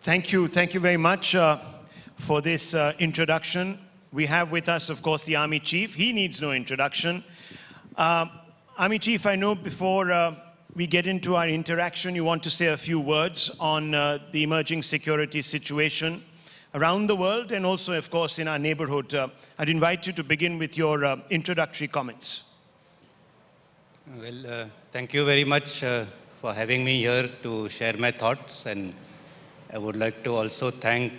Thank you. Thank you very much for this introduction. We have with us, of course, the Army Chief. He needs no introduction. Army Chief, I know before we get into our interaction, you want to say a few words on the emerging security situation around the world and also, of course, in our neighborhood. I'd invite you to begin with your introductory comments. Well, thank you very much for having me here to share my thoughts, and I would like to also thank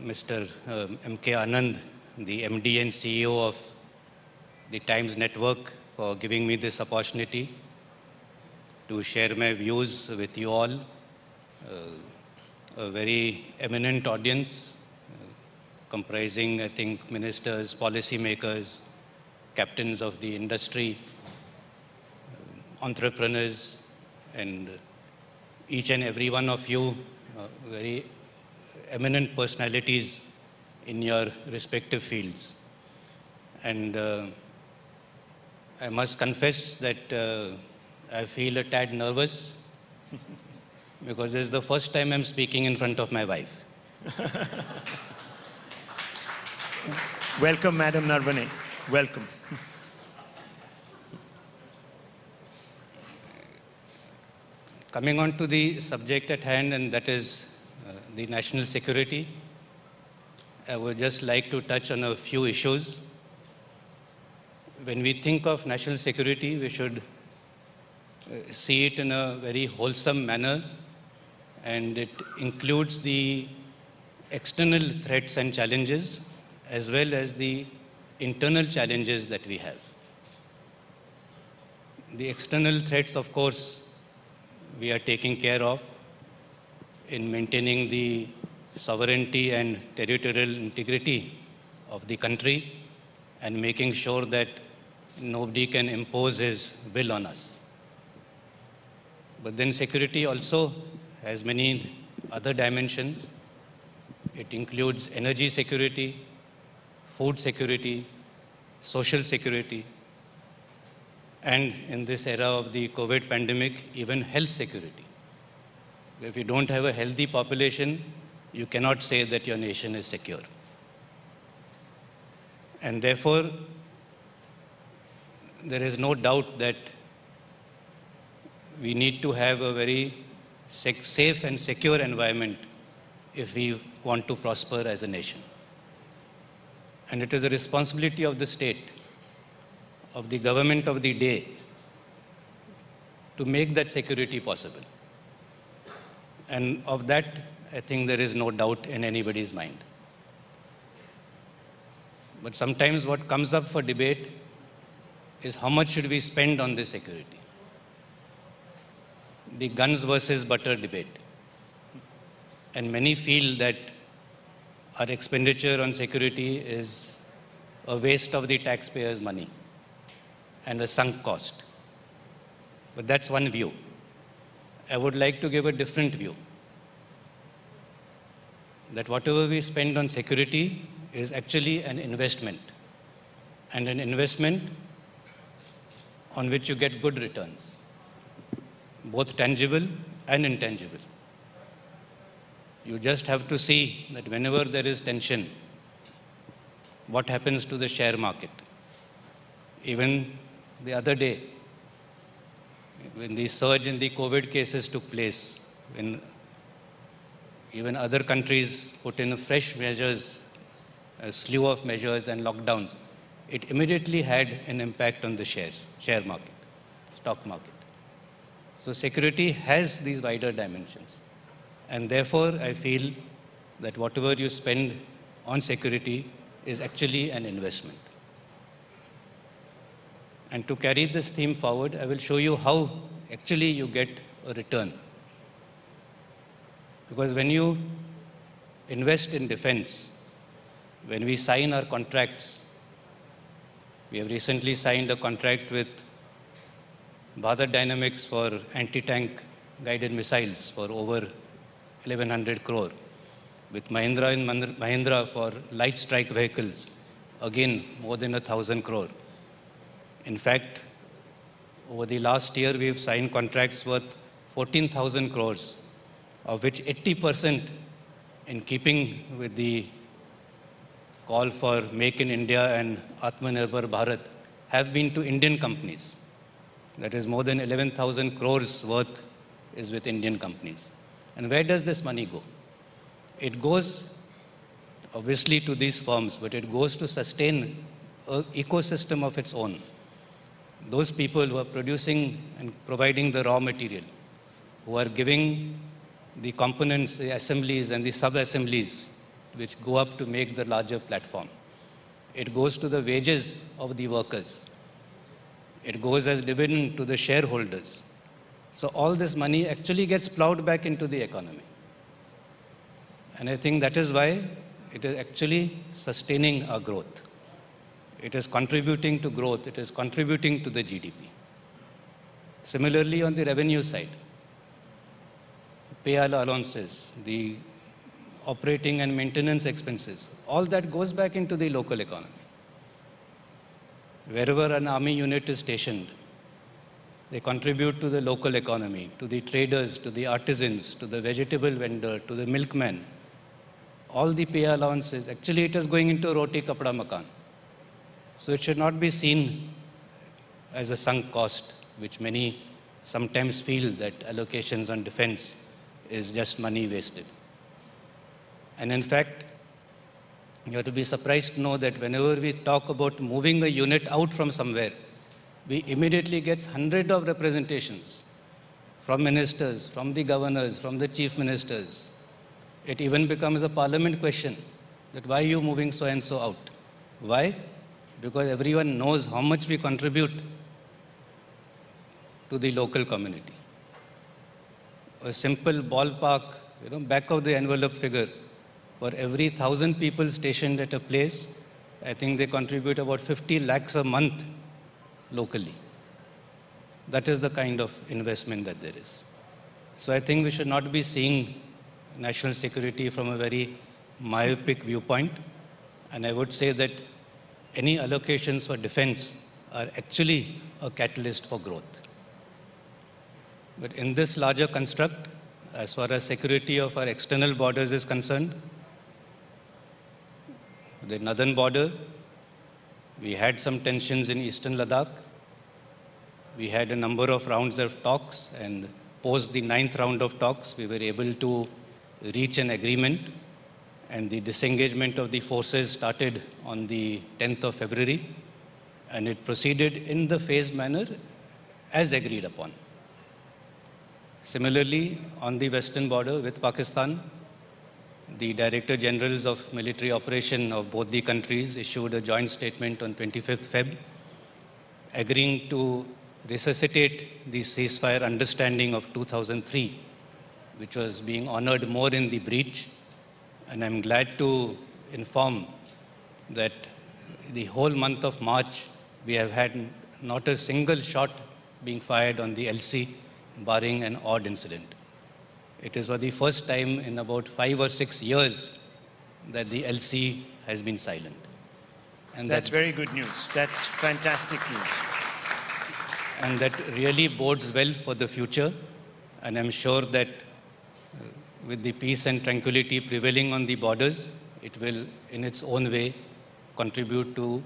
Mr. M.K. Anand, the MD and CEO of the Times Network, for giving me this opportunity to share my views with you all. A very eminent audience comprising, I think, ministers, policymakers, captains of the industry, entrepreneurs, and each and every one of you, very eminent personalities in your respective fields. And I must confess that I feel a tad nervous because this is the first time I'm speaking in front of my wife. Welcome, Madam Naravane. Welcome. Coming on to the subject at hand, and that is the national security, I would just like to touch on a few issues. When we think of national security, we should see it in a very wholesome manner, and it includes the external threats and challenges as well as the internal challenges that we have. The external threats, of course, we are taking care of in maintaining the sovereignty and territorial integrity of the country and making sure that nobody can impose his will on us. But then security also has many other dimensions. It includes energy security, food security, social security, and in this era of the COVID pandemic, even health security. If you don't have a healthy population, you cannot say that your nation is secure. And therefore, there is no doubt that we need to have a very safe and secure environment if we want to prosper as a nation. And it is the responsibility of the state, of the government of the day, to make that security possible. And of that, I think there is no doubt in anybody's mind. But sometimes what comes up for debate is how much should we spend on this security? The guns versus butter debate. And many feel that our expenditure on security is a waste of the taxpayers' money and a sunk cost. But that's one view. I would like to give a different view. That whatever we spend on security is actually an investment, and an investment on which you get good returns, both tangible and intangible. You just have to see that whenever there is tension, what happens to the share market. Even the other day, when the surge in the COVID cases took place, when even other countries put in fresh measures, a slew of measures and lockdowns, it immediately had an impact on the share market, stock market. So security has these wider dimensions. And therefore, I feel that whatever you spend on security is actually an investment. And to carry this theme forward, I will show you how actually you get a return. Because when you invest in defense, when we sign our contracts, we have recently signed a contract with Bharat Dynamics for anti-tank guided missiles for over 1,100 crore, with Mahindra and Mahindra for light strike vehicles, again more than 1,000 crore. In fact, over the last year, we've signed contracts worth 14,000 crores of which 80%, in keeping with the call for Make in India and Atmanirbhar Bharat, have been to Indian companies. That is more than 11,000 crores worth is with Indian companies. And where does this money go? It goes obviously to these firms, but it goes to sustain an ecosystem of its own. Those people who are producing and providing the raw material, who are giving the components, the assemblies and the sub-assemblies which go up to make the larger platform. It goes to the wages of the workers. It goes as dividend to the shareholders. So all this money actually gets plowed back into the economy. And I think that is why it is actually sustaining our growth. It is contributing to growth. It is contributing to the GDP. Similarly, on the revenue side, pay allowances, the operating and maintenance expenses, all that goes back into the local economy. Wherever an army unit is stationed, they contribute to the local economy, to the traders, to the artisans, to the vegetable vendor, to the milkman. All the pay allowances, actually it is going into roti, kapda, makan. So it should not be seen as a sunk cost, which many sometimes feel that allocations on defense is just money wasted. And in fact, you have to be surprised to know that whenever we talk about moving a unit out from somewhere, we immediately get hundreds of representations from ministers, from the governors, from the chief ministers. It even becomes a parliament question that why are you moving so and so out? Why? Because everyone knows how much we contribute to the local community. A simple ballpark, back of the envelope figure, for every 1,000 people stationed at a place, I think they contribute about 50 lakhs a month locally. That is the kind of investment that there is. So I think we should not be seeing national security from a very myopic viewpoint. And I would say that any allocations for defense are actually a catalyst for growth. But in this larger construct, as far as security of our external borders is concerned, the northern border, we had some tensions in eastern Ladakh. We had a number of rounds of talks, and post the 9th round of talks, we were able to reach an agreement, and the disengagement of the forces started on the 10th of February, and it proceeded in the phased manner as agreed upon. Similarly, on the western border with Pakistan, the Director Generals of Military Operation of both the countries issued a joint statement on 25th Feb, agreeing to resuscitate the ceasefire understanding of 2003, which was being honored more in the breach. And I'm glad to inform that the whole month of March, we have had not a single shot being fired on the LC, barring an odd incident. It is for the first time in about 5 or 6 years that the LC has been silent. And that's very good news. That's fantastic news. And that really bodes well for the future. And I'm sure that with the peace and tranquility prevailing on the borders, it will, in its own way, contribute to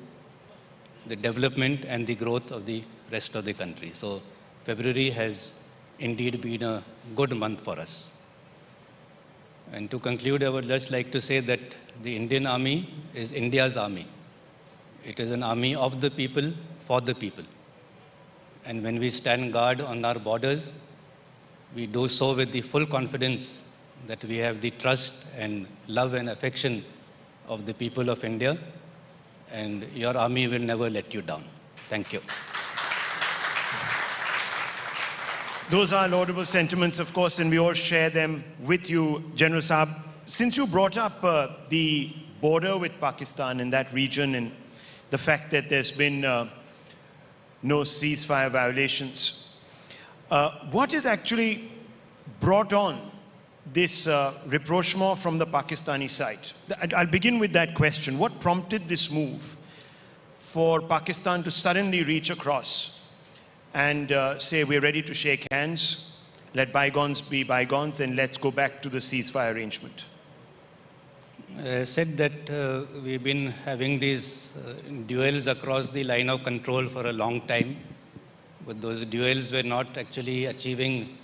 the development and the growth of the rest of the country. So February has indeed been a good month for us. And to conclude, I would just like to say that the Indian Army is India's army. It is an army of the people, for the people. And when we stand guard on our borders, we do so with the full confidence that we have the trust and love and affection of the people of India, and your army will never let you down. Thank you. Those are laudable sentiments, of course, and we all share them with you, General Saab. Since you brought up the border with Pakistan in that region and the fact that there's been no ceasefire violations, what has actually brought on this rapprochement from the Pakistani side? I'll begin with that question. What prompted this move for Pakistan to suddenly reach across and say, we're ready to shake hands, let bygones be bygones and let's go back to the ceasefire arrangement? I said that we've been having these duels across the line of control for a long time, but those duels were not actually achieving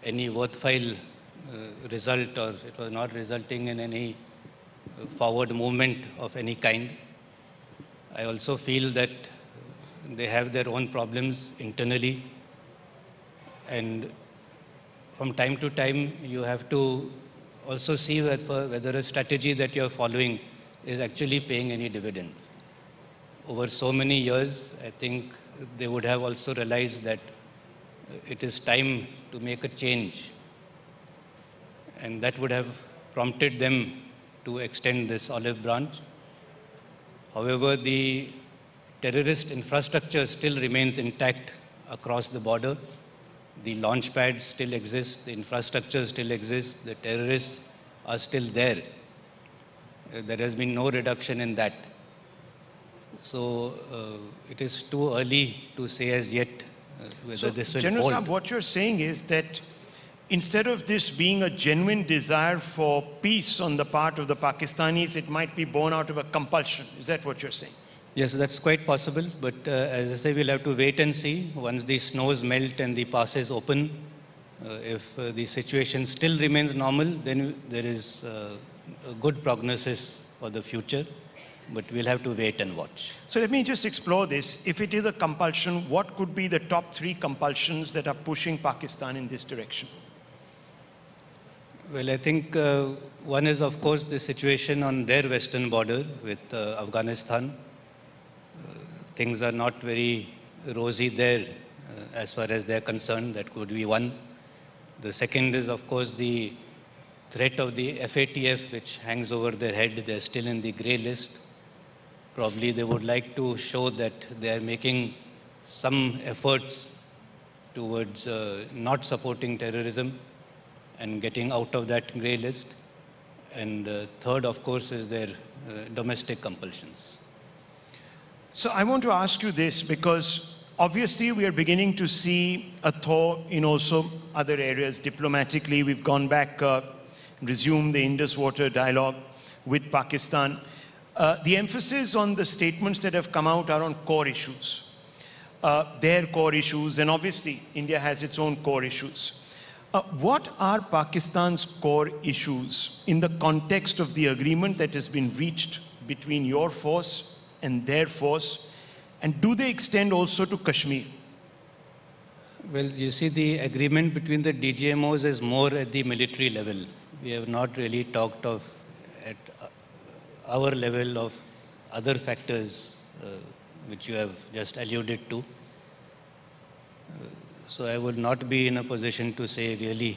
any worthwhile result, or it was not resulting in any forward movement of any kind. I also feel that they have their own problems internally, and from time to time you have to also see whether a strategy that you are following is actually paying any dividends. Over so many years, I think they would have also realized that it is time to make a change, and that would have prompted them to extend this olive branch. However, the terrorist infrastructure still remains intact across the border. The launch pads still exist, the infrastructure still exists, the terrorists are still there. There has been no reduction in that. So it is too early to say as yet whether this will General hold. Saab, what you're saying is that instead of this being a genuine desire for peace on the part of the Pakistanis, it might be born out of a compulsion. Is that what you're saying? Yes, that's quite possible, but as I say, we'll have to wait and see. Once the snows melt and the passes open, if the situation still remains normal, then there is a good prognosis for the future, but we'll have to wait and watch. So let me just explore this. If it is a compulsion, what could be the top 3 compulsions that are pushing Pakistan in this direction? Well, I think one is, of course, the situation on their western border with Afghanistan. Things are not very rosy there as far as they're concerned. That could be one. The second is, of course, the threat of the FATF, which hangs over their head. They're still in the grey list. Probably they would like to show that they are making some efforts towards not supporting terrorism and getting out of that grey list. And third, of course, is their domestic compulsions. So I want to ask you this, because obviously we are beginning to see a thaw in also other areas. Diplomatically, we've gone back, resumed the Indus Water dialogue with Pakistan. The emphasis on the statements that have come out are on core issues, their core issues, and obviously India has its own core issues. What are Pakistan's core issues in the context of the agreement that has been reached between your force and their force, and do they extend also to Kashmir? Well, you see, the agreement between the DGMOs is more at the military level. We have not really talked of at our level of other factors which you have just alluded to. So I will not be in a position to say really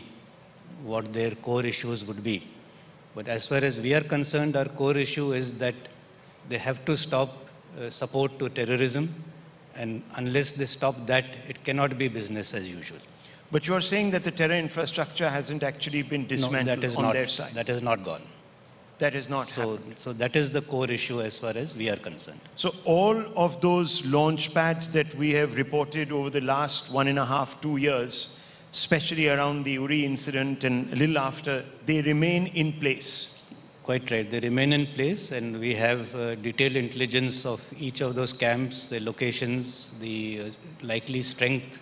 what their core issues would be. But as far as we are concerned, our core issue is that they have to stop support to terrorism, and unless they stop that, it cannot be business as usual. But you are saying that the terror infrastructure hasn't actually been dismantled their side. That has not gone. That has not happened. So that is the core issue as far as we are concerned. So all of those launch pads that we have reported over the last 1.5, 2 years, especially around the Uri incident and a little after, they remain in place. Quite right. They remain in place, and we have detailed intelligence of each of those camps, the locations, the likely strength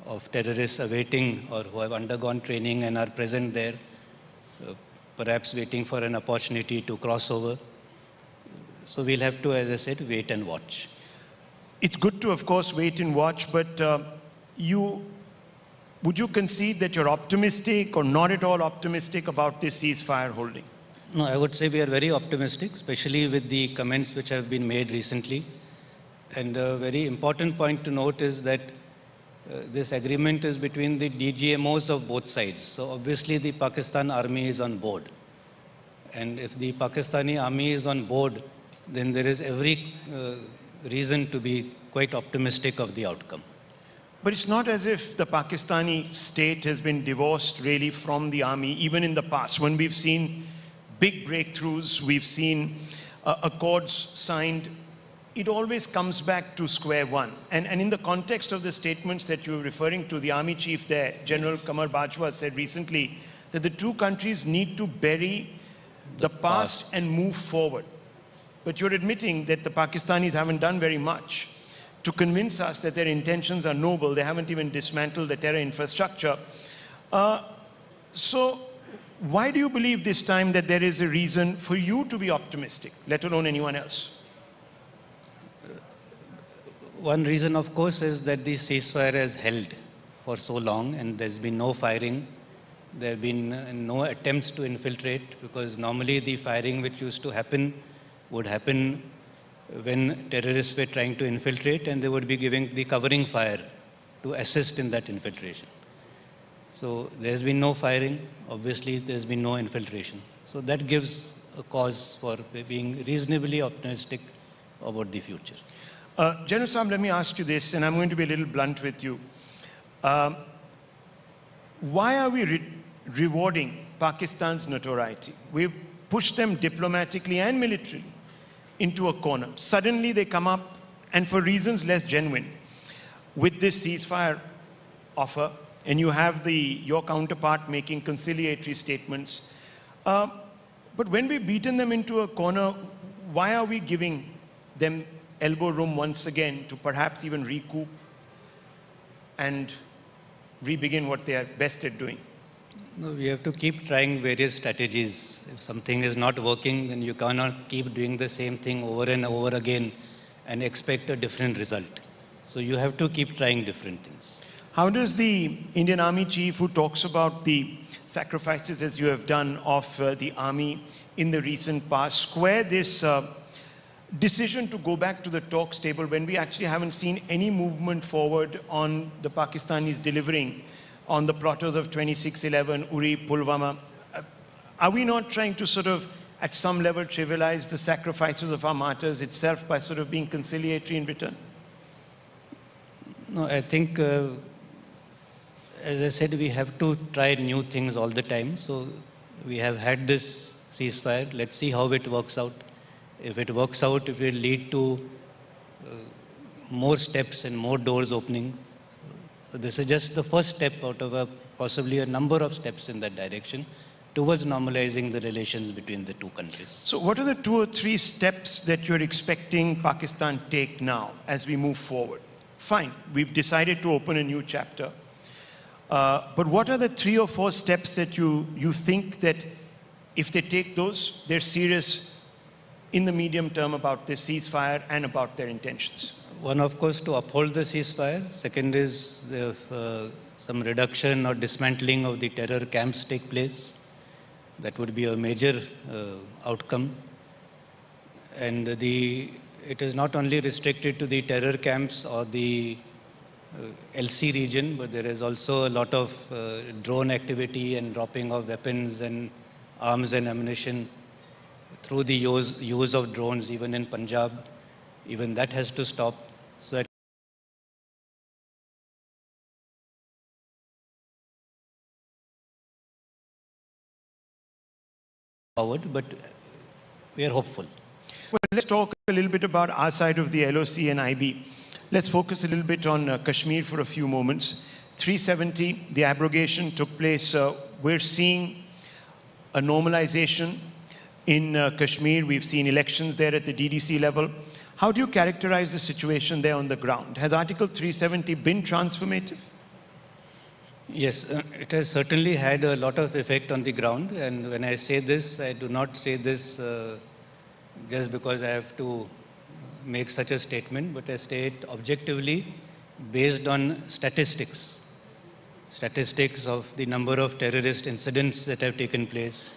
of terrorists awaiting or who have undergone training and are present there, perhaps waiting for an opportunity to cross over. So we'll have to, as I said, wait and watch. It's good to, of course, wait and watch, but would you concede that you're optimistic or not at all optimistic about this ceasefire holding? No, I would say we are very optimistic, especially with the comments which have been made recently. And a very important point to note is that this agreement is between the DGMOs of both sides. So obviously the Pakistan army is on board. And if the Pakistani army is on board, then there is every reason to be quite optimistic of the outcome. But it's not as if the Pakistani state has been divorced really from the army, even in the past. When we've seen big breakthroughs, we've seen accords signed it always comes back to square one. And in the context of the statements that you were referring to, the army chief there, General Qamar Bajwa, said recently that the two countries need to bury the past and move forward. But you're admitting that the Pakistanis haven't done very much to convince us that their intentions are noble. They haven't even dismantled the terror infrastructure. So why do you believe this time that there is a reason for you to be optimistic, let alone anyone else? One reason, of course, is that the ceasefire has held for so long and there's been no firing. There have been no attempts to infiltrate, because normally the firing which used to happen would happen when terrorists were trying to infiltrate, and they would be giving the covering fire to assist in that infiltration. So there's been no firing. Obviously, there's been no infiltration. So that gives a cause for being reasonably optimistic about the future. General Sam, let me ask you this, and I'm going to be a little blunt with you. Why are we rewarding Pakistan's notoriety? We've pushed them diplomatically and militarily into a corner. Suddenly they come up, and for reasons less genuine, with this ceasefire offer, and you have your counterpart making conciliatory statements. But when we've beaten them into a corner, why are we giving them elbow room once again to perhaps even recoup and re-begin what they are best at doing? No, we have to keep trying various strategies. If something is not working, then you cannot keep doing the same thing over and over again and expect a different result. So you have to keep trying different things. How does the Indian Army chief, who talks about the sacrifices as you have done of the army in the recent past, square this decision to go back to the talks table when we actually haven't seen any movement forward on the Pakistanis delivering on the protos of 2611, Uri, Pulwama? Are we not trying to sort of, at some level, trivialize the sacrifices of our martyrs itself by sort of being conciliatory in return? No, I think, as I said, we have to try new things all the time. So we have had this ceasefire. Let's see how it works out. If it works out, it will lead to more steps and more doors opening. So this is just the first step out of possibly a number of steps in that direction towards normalizing the relations between the two countries. So what are the 2 or 3 steps that you're expecting Pakistan take now as we move forward? Fine, we've decided to open a new chapter. But what are the 3 or 4 steps that you think that if they take those, they're serious in the medium term about this ceasefire and about their intentions? One, of course, to uphold the ceasefire. Second is if some reduction or dismantling of the terror camps take place. That would be a major outcome. And it is not only restricted to the terror camps or the LC region, but there is also a lot of drone activity and dropping of weapons and arms and ammunition through the use of drones, even in Punjab. Even that has to stop. So that forward, but we are hopeful. Well, let's talk a little bit about our side of the LOC and IB. Let's focus a little bit on Kashmir for a few moments. 370, the abrogation took place. We're seeing a normalization in Kashmir. We've seen elections there at the DDC level. How do you characterize the situation there on the ground? Has Article 370 been transformative? Yes, it has certainly had a lot of effect on the ground. And when I say this, I do not say this just because I have to make such a statement, but I state objectively based on statistics. Statistics of the number of terrorist incidents that have taken place,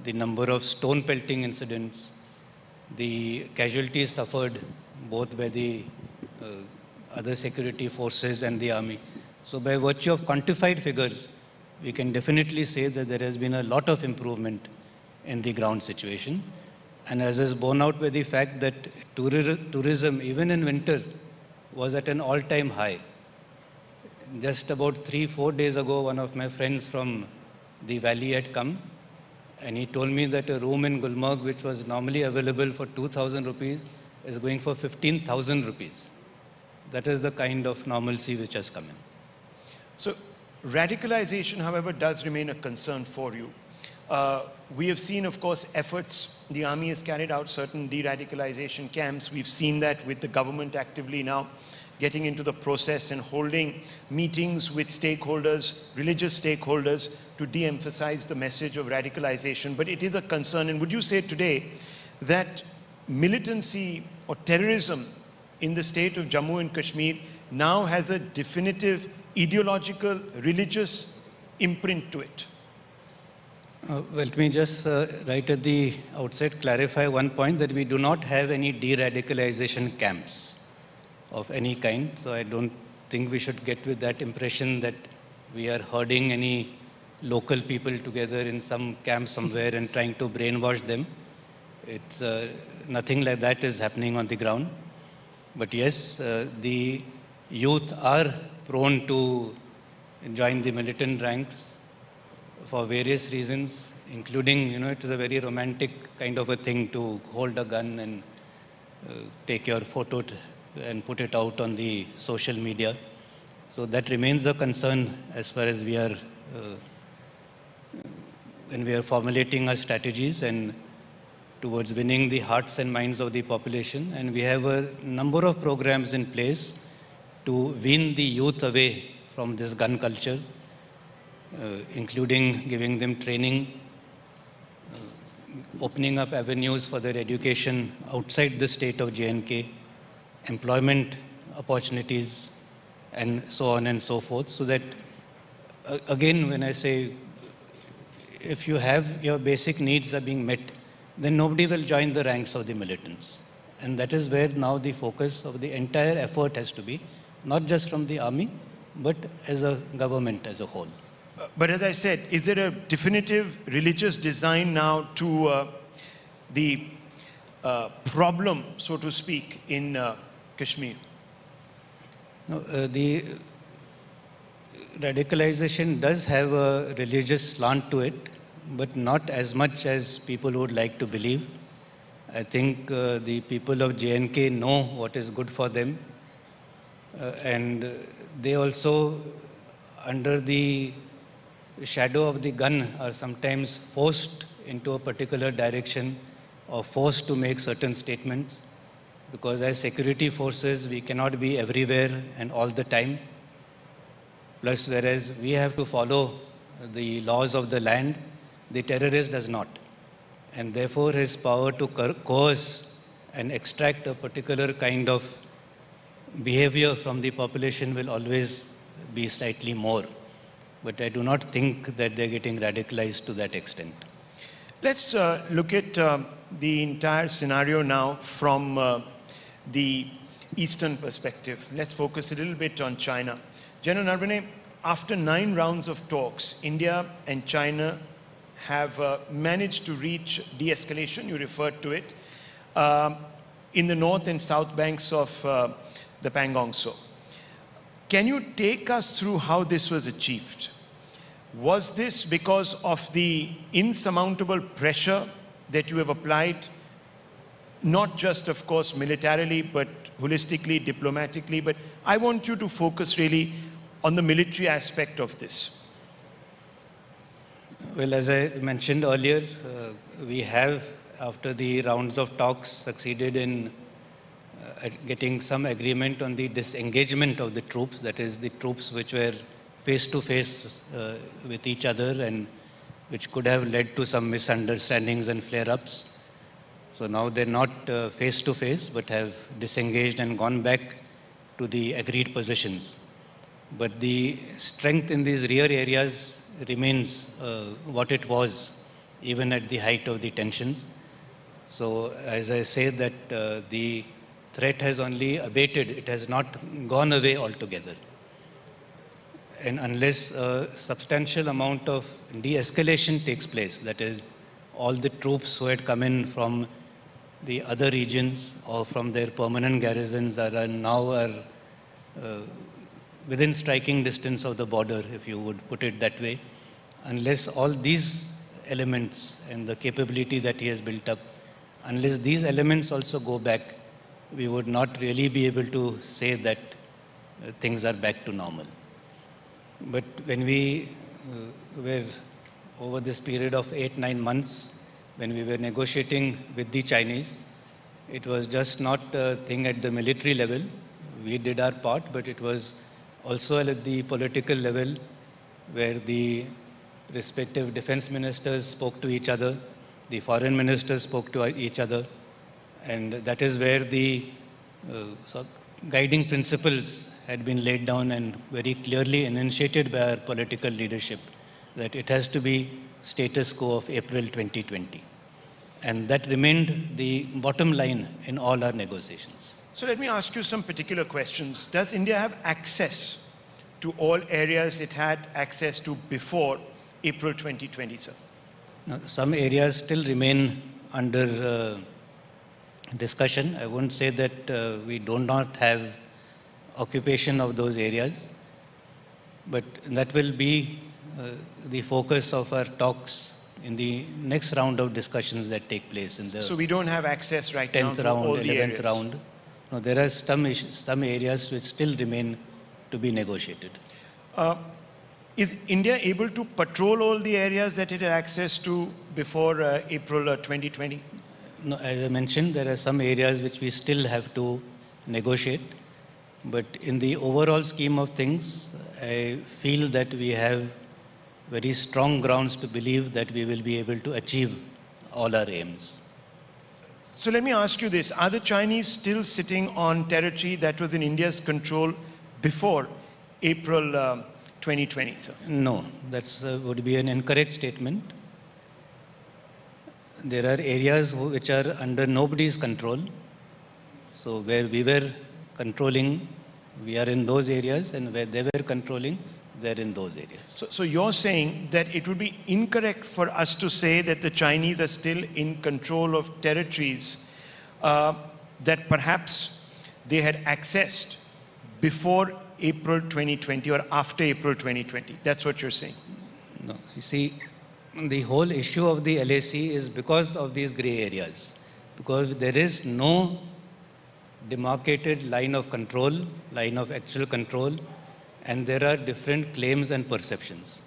the number of stone pelting incidents, the casualties suffered both by the other security forces and the army. So by virtue of quantified figures, we can definitely say that there has been a lot of improvement in the ground situation. And as is borne out by the fact that tourism, even in winter, was at an all-time high. Just about 3-4 days ago, one of my friends from the valley had come, and he told me that a room in Gulmarg, which was normally available for 2,000 rupees, is going for 15,000 rupees. That is the kind of normalcy which has come in. So radicalization, however, does remain a concern for you. We have seen, of course, efforts. The army has carried out certain de-radicalization camps. We've seen that with the government actively now getting into the process and holding meetings with stakeholders, religious stakeholders, to de-emphasize the message of radicalization. But it is a concern. And would you say today that militancy or terrorism in the state of Jammu and Kashmir now has a definitive ideological, religious imprint to it? Well, let me just right at the outset clarify one point, that we do not have any de-radicalization camps of any kind. So I don't think we should get with that impression that we are herding any local people together in some camp somewhere and trying to brainwash them. It's nothing like that is happening on the ground. But yes, the youth are prone to join the militant ranks for various reasons, including, it is a very romantic kind of a thing to hold a gun and take your photo and put it out on the social media. So that remains a concern as far as we are, when we are formulating our strategies and towards winning the hearts and minds of the population. And we have a number of programs in place to wean the youth away from this gun culture, including giving them training, opening up avenues for their education outside the state of J&K, employment opportunities, and so on and so forth. So that, again, when I say, if you have your basic needs are being met, then nobody will join the ranks of the militants. And that is where now the focus of the entire effort has to be, not just from the army, but as a government as a whole. But as I said, is there a definitive religious design now to the problem, so to speak, in Kashmir? No, the radicalization does have a religious slant to it, but not as much as people would like to believe. I think the people of J&K know what is good for them, and they also, under the shadow of the gun, are sometimes forced into a particular direction or forced to make certain statements, because as security forces we cannot be everywhere and all the time. Plus, whereas we have to follow the laws of the land, the terrorist does not. And therefore his power to coerce and extract a particular kind of behavior from the population will always be slightly more. But I do not think that they're getting radicalized to that extent. Let's look at the entire scenario now from the Eastern perspective. Let's focus a little bit on China. General Naravane, after 9 rounds of talks, India and China have managed to reach de-escalation, you referred to it, in the north and south banks of the Pangong Tso. Can you take us through how this was achieved? Was this because of the insurmountable pressure that you have applied, not just, of course, militarily, but holistically, diplomatically? But I want you to focus really on the military aspect of this. Well, as I mentioned earlier, we have, after the rounds of talks, succeeded in getting some agreement on the disengagement of the troops, that is, the troops which were face-to-face with each other and which could have led to some misunderstandings and flare-ups. So now they're not face-to-face, but have disengaged and gone back to the agreed positions. But the strength in these rear areas remains what it was, even at the height of the tensions. So as I say that the threat has only abated, it has not gone away altogether. And unless a substantial amount of de-escalation takes place, that is, all the troops who had come in from the other regions or from their permanent garrisons are now within striking distance of the border, if you would put it that way, unless all these elements and the capability that he has built up, unless these elements also go back, we would not really be able to say that things are back to normal. But when we were over this period of 8-9 months, when we were negotiating with the Chinese, it was just not a thing at the military level. We did our part, but it was also at the political level, where the respective defense ministers spoke to each other, the foreign ministers spoke to each other, and that is where the guiding principles had been laid down and very clearly enunciated by our political leadership, that it has to be status quo of April 2020. And that remained the bottom line in all our negotiations. So let me ask you some particular questions. Does India have access to all areas it had access to before April 2020, sir? Now, some areas still remain under discussion. I won't say that we do not have occupation of those areas, but that will be the focus of our talks in the next round of discussions that take place in the So we don't have access right now 10th to round, all the 11th areas. round. No, there are some areas which still remain to be negotiated. Is India able to patrol all the areas that it had access to before April 2020? No, as I mentioned, there are some areas which we still have to negotiate. But in the overall scheme of things, I feel that we have very strong grounds to believe that we will be able to achieve all our aims. So let me ask you this. Are the Chinese still sitting on territory that was in India's control before April 2020, sir? No, that would be an incorrect statement. There are areas which are under nobody's control. So where we were controlling, we are in those areas, and where they were controlling, they're in those areas. So you're saying that it would be incorrect for us to say that the Chinese are still in control of territories that perhaps they had accessed before April 2020 or after April 2020. That's what you're saying. No, you see, the whole issue of the LAC is because of these gray areas, because there is no demarcated line of control, line of actual control, and there are different claims and perceptions.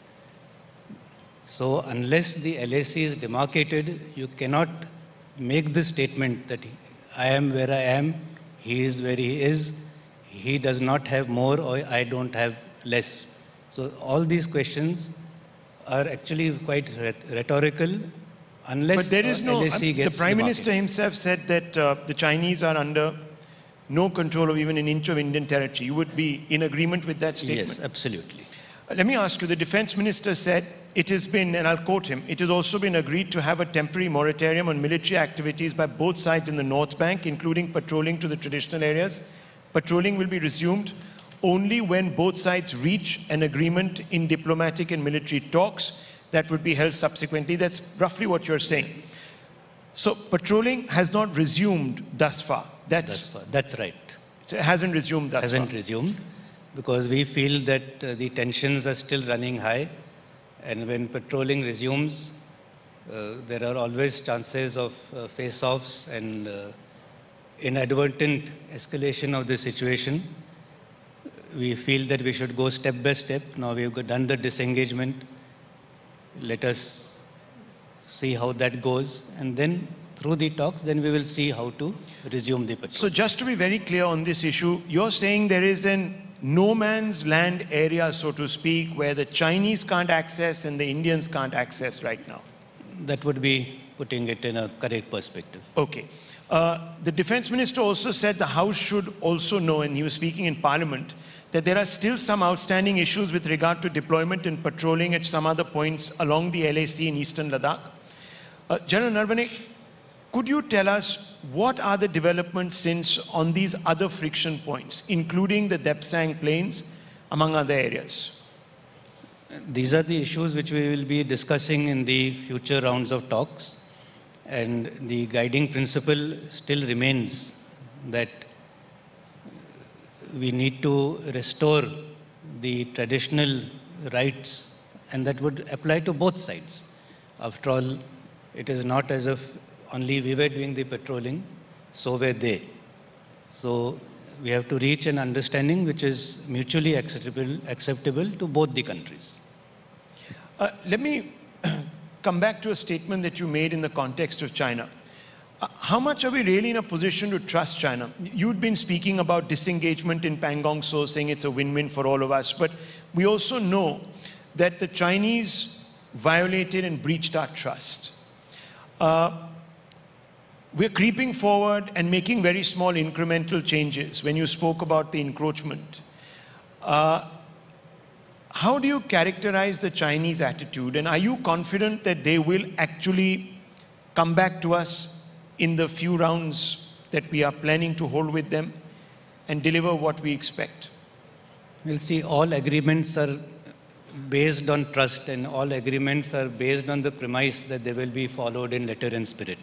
So unless the LAC is demarcated, you cannot make the statement that I am where I am, he is where he is, he does not have more or I don't have less. So all these questions are actually quite rhetorical unless But there is no, LAC gets the Prime Minister demarcated. himself said that the Chinese are under no control of even an inch of Indian territory. You would be in agreement with that statement? Yes, absolutely. Let me ask you, the Defense Minister said it has been, and I'll quote him, it has also been agreed to have a temporary moratorium on military activities by both sides in the North Bank, including patrolling to the traditional areas. Patrolling will be resumed only when both sides reach an agreement in diplomatic and military talks that would be held subsequently. That's roughly what you're saying. So patrolling has not resumed thus far. That's right. So it hasn't resumed thus Hasn't far. resumed because we feel that the tensions are still running high, and when patrolling resumes, there are always chances of face-offs and inadvertent escalation of the situation. We feel that we should go step by step. Now we've done the disengagement. Let us see how that goes, and then through the talks, then we will see how to resume the patrol. So just to be very clear on this issue, you're saying there is an no man's land area, so to speak, where the Chinese can't access and the Indians can't access right now. That would be putting it in a correct perspective. Okay. The Defense Minister also said the House should also know, and he was speaking in Parliament, that there are still some outstanding issues with regard to deployment and patrolling at some other points along the LAC in eastern Ladakh. General Naravane, could you tell us what are the developments since on these other friction points, including the Depsang Plains, among other areas? These are the issues which we will be discussing in the future rounds of talks. And the guiding principle still remains that we need to restore the traditional rights, and that would apply to both sides. After all, it is not as if only we were doing the patrolling, so were they. So we have to reach an understanding which is mutually acceptable to both the countries. Let me come back to a statement that you made in the context of China. How much are we really in a position to trust China? You'd been speaking about disengagement in Pangong Tso, saying it's a win-win for all of us. But we also know that the Chinese violated and breached our trust. We're creeping forward and making very small incremental changes when you spoke about the encroachment. How do you characterize the Chinese attitude? And are you confident that they will actually come back to us in the few rounds that we are planning to hold with them and deliver what we expect? We'll see, all agreements are based on trust, and all agreements are based on the premise that they will be followed in letter and spirit.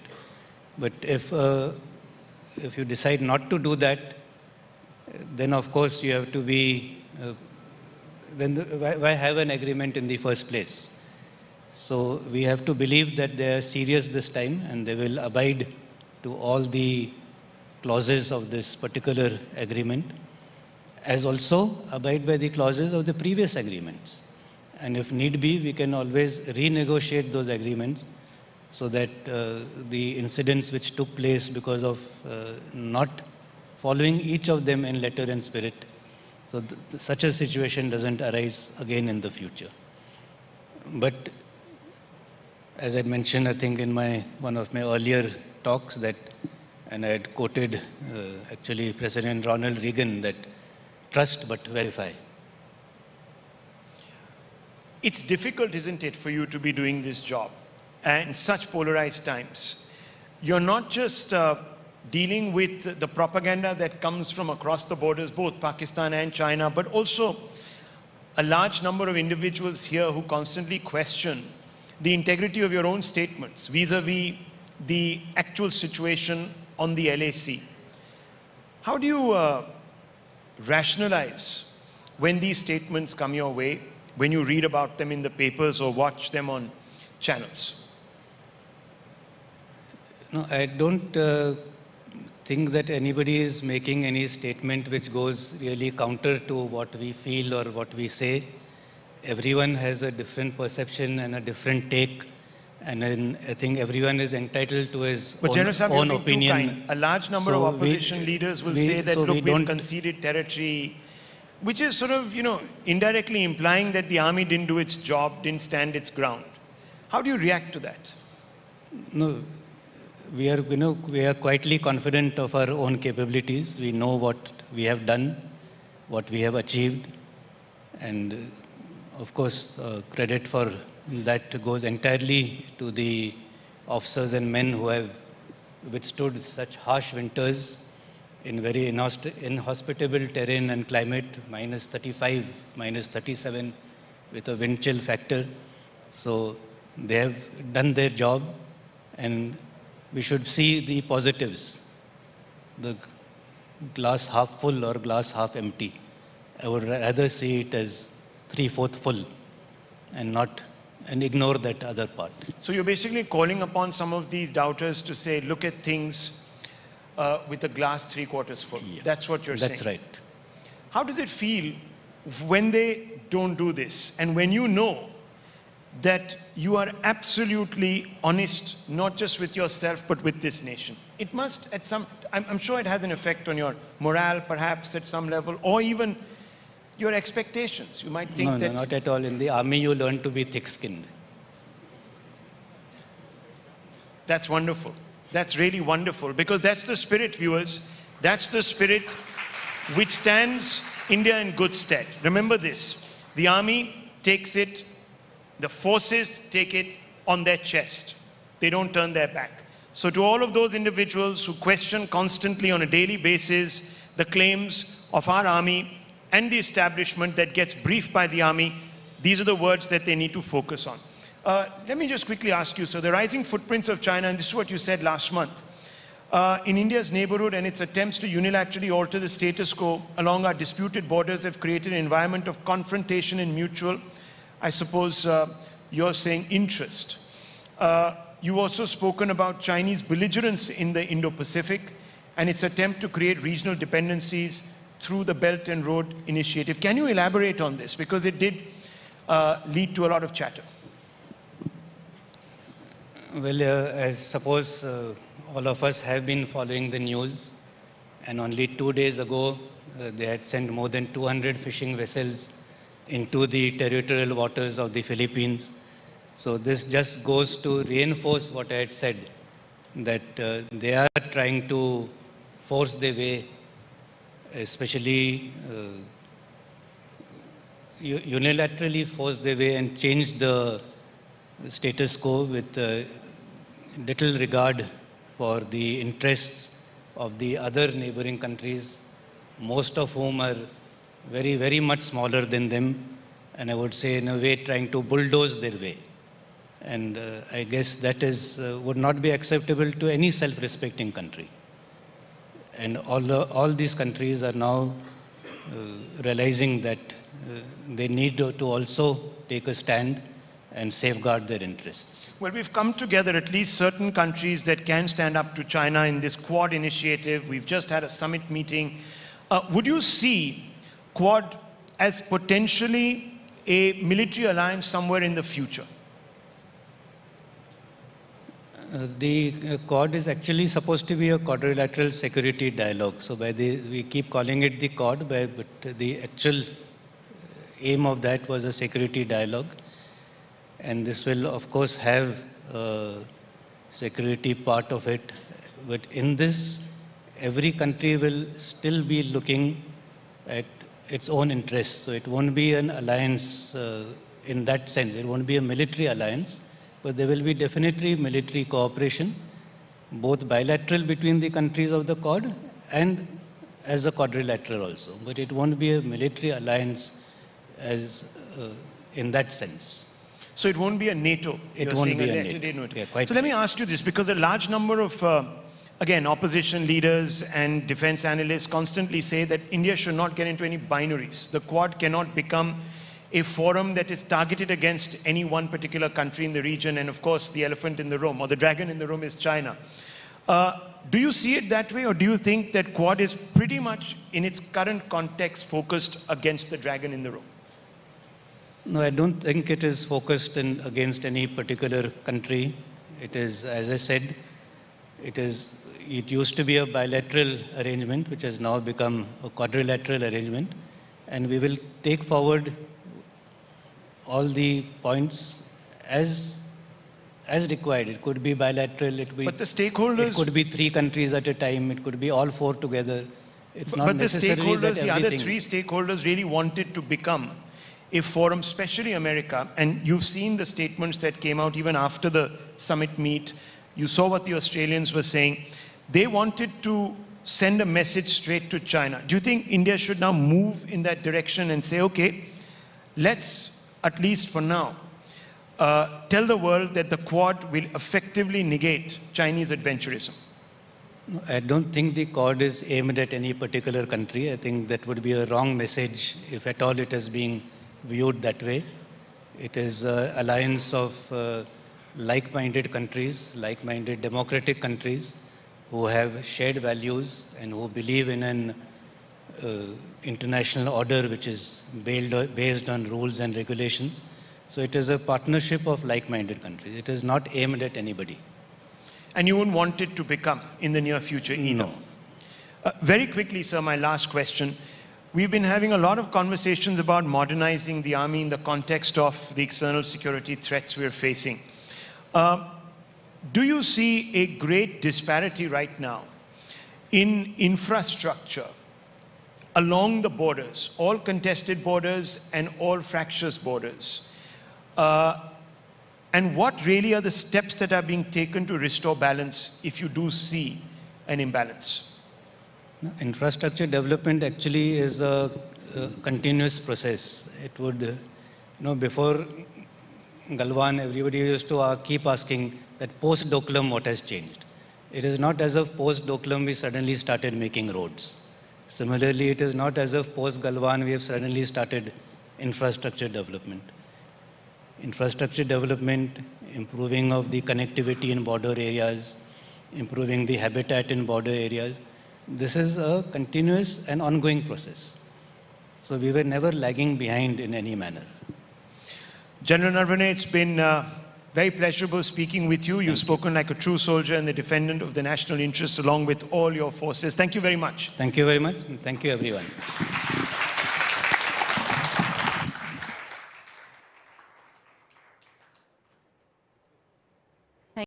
But if you decide not to do that, then of course you have to be, why have an agreement in the first place? So we have to believe that they are serious this time and they will abide to all the clauses of this particular agreement, as also abide by the clauses of the previous agreements. And if need be, we can always renegotiate those agreements so that the incidents which took place because of not following each of them in letter and spirit, so such a situation doesn't arise again in the future. But as I mentioned, I think in one of my earlier talks that, and I had quoted actually President Ronald Reagan, that trust but verify. It's difficult, isn't it, for you to be doing this job in such polarized times. You're not just dealing with the propaganda that comes from across the borders, both Pakistan and China, but also a large number of individuals here who constantly question the integrity of your own statements vis-a-vis the actual situation on the LAC. How do you rationalize when these statements come your way, when you read about them in the papers or watch them on channels? No, I don't think that anybody is making any statement which goes really counter to what we feel or what we say. Everyone has a different perception and a different take, and then I think everyone is entitled to his own opinion. A large number of opposition leaders will say that, look, we've conceded territory, which is sort of, indirectly implying that the army didn't do its job, didn't stand its ground. How do you react to that? No, we are quietly confident of our own capabilities. We know what we have done, what we have achieved, and of course, credit for that goes entirely to the officers and men who have withstood such harsh winters in very inhospitable terrain and climate, minus 35, minus 37, with a wind chill factor. So they have done their job, and we should see the positives, the glass half full or glass half empty. I would rather see it as 3/4 full and ignore that other part. So you're basically calling upon some of these doubters to say, look at things with a glass 3/4 full. Yeah. That's what you're saying. That's right. How does it feel when they don't do this, and when you know that you are absolutely honest, not just with yourself, but with this nation? It must, I'm sure it has an effect on your morale, perhaps at some level, or even your expectations. You might think No, not at all. In the army, you learn to be thick-skinned. That's wonderful. That's really wonderful, because that's the spirit, viewers. That's the spirit which stands India in good stead. Remember this. The army takes it, the forces take it on their chest. They don't turn their back. So to all of those individuals who question constantly on a daily basis the claims of our army and the establishment that gets briefed by the army, these are the words that they need to focus on. Let me just quickly ask you, so the rising footprints of China, and this is what you said last month, in India's neighborhood and its attempts to unilaterally alter the status quo along our disputed borders have created an environment of confrontation and mutual, I suppose you're saying, interest. You've also spoken about Chinese belligerence in the Indo-Pacific and its attempt to create regional dependencies through the Belt and Road Initiative. Can you elaborate on this? Because it did lead to a lot of chatter. Well, as suppose all of us have been following the news, and only 2 days ago, they had sent more than 200 fishing vessels into the territorial waters of the Philippines. So this just goes to reinforce what I had said, that they are trying to force their way, especially unilaterally force their way and change the status quo with little regard for the interests of the other neighboring countries, most of whom are very, very much smaller than them, and I would say in a way trying to bulldoze their way. And I guess that is would not be acceptable to any self-respecting country. And all these countries are now realizing that they need to also take a stand and safeguard their interests. Well, we've come together, at least certain countries that can stand up to China in this Quad initiative. We've just had a summit meeting. Would you see Quad as potentially a military alliance somewhere in the future? The Quad is actually supposed to be a quadrilateral security dialogue. So we keep calling it the Quad, but the actual aim of that was a security dialogue. And this will, of course, have a security part of it. But in this, every country will still be looking at its own interests. So it won't be an alliance in that sense. It won't be a military alliance, but there will be definitely military cooperation, both bilateral between the countries of the Quad and as a quadrilateral also. But it won't be a military alliance as in that sense. So it won't be a NATO? It won't be a NATO. Yeah, so let me ask you this, because a large number of, again, opposition leaders and defense analysts constantly say that India should not get into any binaries. The Quad cannot become a forum that is targeted against any one particular country in the region, and of course the elephant in the room, or the dragon in the room, is China. Do you see it that way, or do you think that Quad is pretty much, in its current context, focused against the dragon in the room? No, I don't think it is focused against any particular country. It is, as I said, it used to be a bilateral arrangement, which has now become a quadrilateral arrangement, and we will take forward all the points as required. It could be bilateral, but the stakeholders, it could be 3 countries at a time, it could be all 4 together. It's not but necessarily that the everything. other 3 stakeholders really wanted to become a forum, especially America, and you've seen the statements that came out even after the summit meet. You saw what the Australians were saying. They wanted to send a message straight to China. Do you think India should now move in that direction and say, okay, let's, at least for now, tell the world that the Quad will effectively negate Chinese adventurism? No, I don't think the Quad is aimed at any particular country. I think that would be a wrong message if at all it is being viewed that way. It is an alliance of like-minded countries, like-minded democratic countries who have shared values and who believe in an international order which is based on rules and regulations. So it is a partnership of like-minded countries. It is not aimed at anybody. And you wouldn't want it to become in the near future either? No. Very quickly, sir, my last question. We've been having a lot of conversations about modernizing the army in the context of the external security threats we're facing. Do you see a great disparity right now in infrastructure along the borders, all contested borders and all fractious borders? And what really are the steps that are being taken to restore balance if you do see an imbalance? Infrastructure development actually is a continuous process. It would, before Galwan, everybody used to keep asking that post-Doklam what has changed. It is not as if post-Doklam we suddenly started making roads. Similarly, it is not as if post-Galwan we have suddenly started infrastructure development. Infrastructure development, improving of the connectivity in border areas, improving the habitat in border areas, This is a continuous and ongoing process. So we were never lagging behind in any manner. General Naravane, it's been very pleasurable speaking with you. You've spoken like a true soldier and the defendant of the national interests along with all your forces. Thank you very much. Thank you very much, and thank you, everyone.